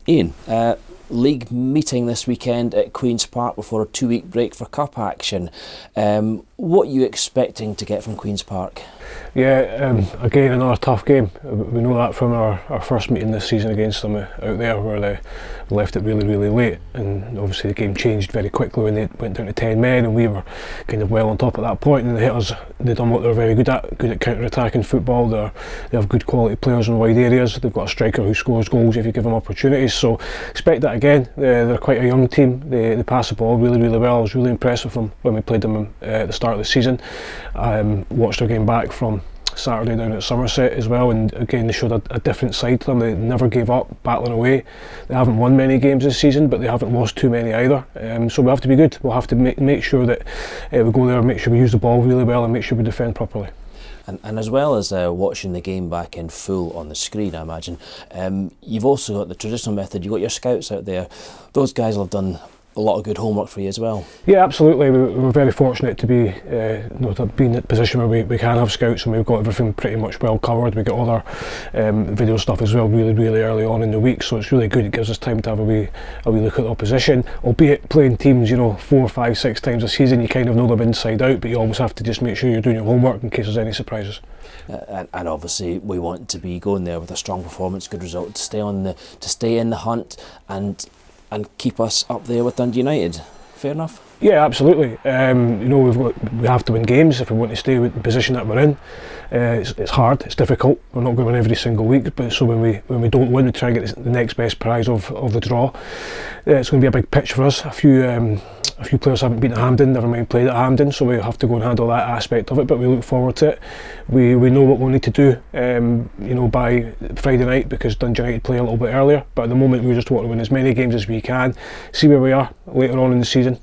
Ian, league meeting this weekend at Queen's Park before a 2-week break for cup action. What are you expecting to get from Queen's Park? Yeah, again another tough game. We know that from our first meeting this season against them out there, where they left it really late, and obviously the game changed very quickly when they went down to 10 men, and we were kind of well on top at that point, and they hit us. They've done what they're very good at counter-attacking football. They have good quality players in wide areas. They've got a striker who scores goals if you give them opportunities, so expect that again. They're quite a young team. They pass the ball really well. I was really impressed with them when we played them at the start of the season. Watched their game back from Saturday down at Somerset as well, and again they showed a different side to them. They never gave up, battling away. They haven't won many games this season, but they haven't lost too many either, so we have to be good. We'll have to make sure that we go there, make sure we use the ball really well, and make sure we defend properly. And as well as watching the game back in full on the screen, I imagine, you've also got the traditional method. You've got your scouts out there. Those guys will have done a lot of good homework for you as well. Yeah, absolutely. We're very fortunate to be to be in that position where we can have scouts, and we've got everything pretty much well covered. We get all our video stuff as well really early on in the week, so it's really good. It gives us time to have a wee look at the opposition. Albeit playing teams, 4, 5, 6 times a season, you kind of know them inside out, but you always have to just make sure you're doing your homework in case there's any surprises. And obviously we want to be going there with a strong performance, good result, to stay in the hunt and keep us up there with Dundee United. Fair enough? Yeah, absolutely. We have to win games if we want to stay with the position that we're in. It's hard, it's difficult. We're not going to win every single week, but so when we don't win, we try and get the next best prize of the draw. It's going to be a big pitch for us. A few players haven't been at Hampden, never mind played at Hampden, so we have to go and handle that aspect of it, but we look forward to it. We know what we'll need to do by Friday night, because Dundee United play a little bit earlier, but at the moment we just want to win as many games as we can, see where we are later on in the season.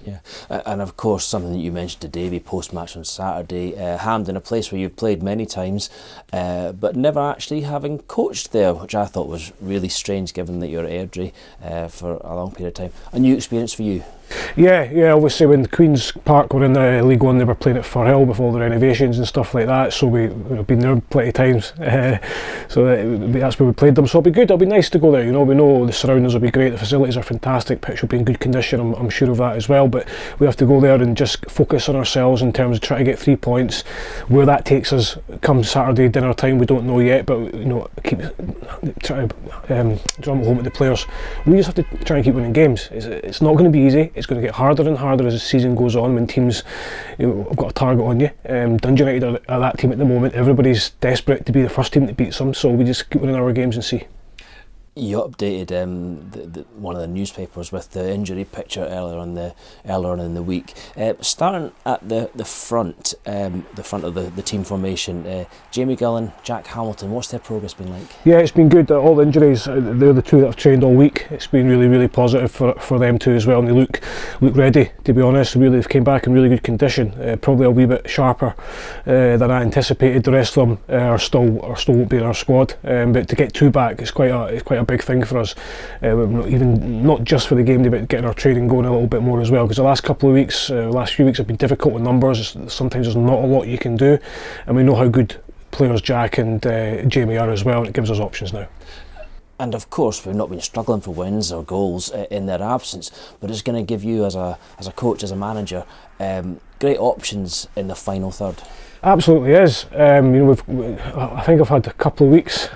Yeah, and of course something that you mentioned to Davey post-match on Saturday, Hampden, a place where you've played many times, but never actually having coached there, which I thought was really strange given that you're at Airdrie for a long period of time. A new experience for you? Yeah, obviously when Queen's Park were in the League One, they were playing at Firhill with all the renovations and stuff like that, so we've been there plenty of times, so that's where we played them, so it'll be good, it'll be nice to go there. We know the surroundings will be great, the facilities are fantastic, pitch will be in good condition, I'm sure of that as well, but we have to go there and just focus on ourselves in terms of trying to get 3 points. Where that takes us come Saturday dinner time, we don't know yet, but keep trying to drum it home with the players. We just have to try and keep winning games. It's not going to be easy. It's going to get harder and harder as the season goes on when teams have got a target on you. Dundee United are that team at the moment. Everybody's desperate to be the first team that beats them, so we just keep winning our games and see. You updated one of the newspapers with the injury picture earlier on in the week. Starting at the front of the team formation, Jamie Gillan, Jack Hamilton, what's their progress been like? Yeah, it's been good. All the injuries, they're the two that have trained all week. It's been really positive for them too as well, and they look ready, to be honest. Really, they've came back in really good condition, probably a wee bit sharper than I anticipated. The rest of them are still won't be in our squad, but to get 2 back, it's quite a big thing for us, not just for the game day, but getting our training going a little bit more as well, because the last few weeks have been difficult with numbers. Sometimes there's not a lot you can do, and we know how good players Jack and Jamie are as well, and it gives us options now. And of course we've not been struggling for wins or goals in their absence, but it's going to give you as a coach, as a manager, great options in the final third. Absolutely is. I think I've had a couple of weeks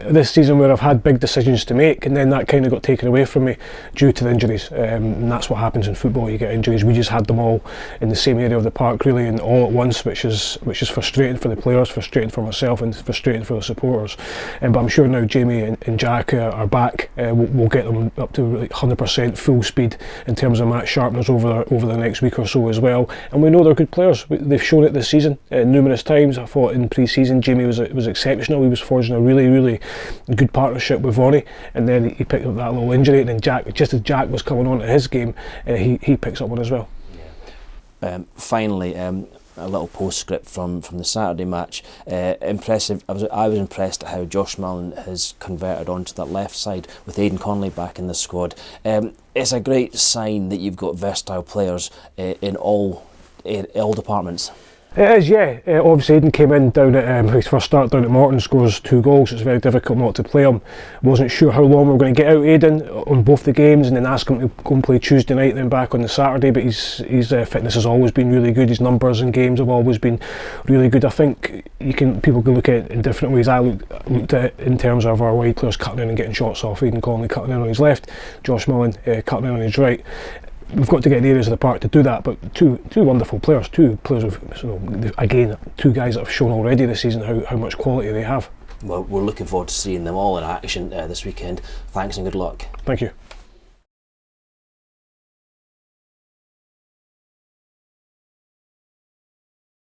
this season where I've had big decisions to make, and then that kind of got taken away from me due to the injuries. And that's what happens in football. You get injuries. We just had them all in the same area of the park, really, and all at once, which is frustrating for the players, frustrating for myself, and frustrating for the supporters. But I'm sure now Jamie and Jack are back. We'll get them up to like 100% full speed in terms of match sharpness over the next week or so as well. And we know they're good players. They've shown it this season. Numerous times. I thought in pre-season Jamie was exceptional. He was forging a really good partnership with Vonnie, and then he picked up that little injury, and then Jack, just as Jack was coming on to his game, he picks up one as well. Finally, a little postscript from the Saturday match. Impressive. I was impressed at how Josh Mullen has converted onto that left side with Aidan Connolly back in the squad. It's a great sign that you've got versatile players in all departments. It is, yeah. Obviously, Aidan came in down at his first start down at Morton, scores 2 goals. It's very difficult not to play him. Wasn't sure how long we were going to get out Aidan on both the games, and then ask him to go and play Tuesday night, then back on the Saturday. But his fitness has always been really good. His numbers in games have always been really good. I think people can look at it in different ways. I looked at it in terms of our wide players cutting in and getting shots off. Aidan Conley cutting in on his left, Josh Mullen cutting in on his right. We've got to get in areas of the park to do that, but two wonderful players, two players of, again, 2 guys that have shown already this season how much quality they have. Well, we're looking forward to seeing them all in action this weekend. Thanks and good luck. Thank you.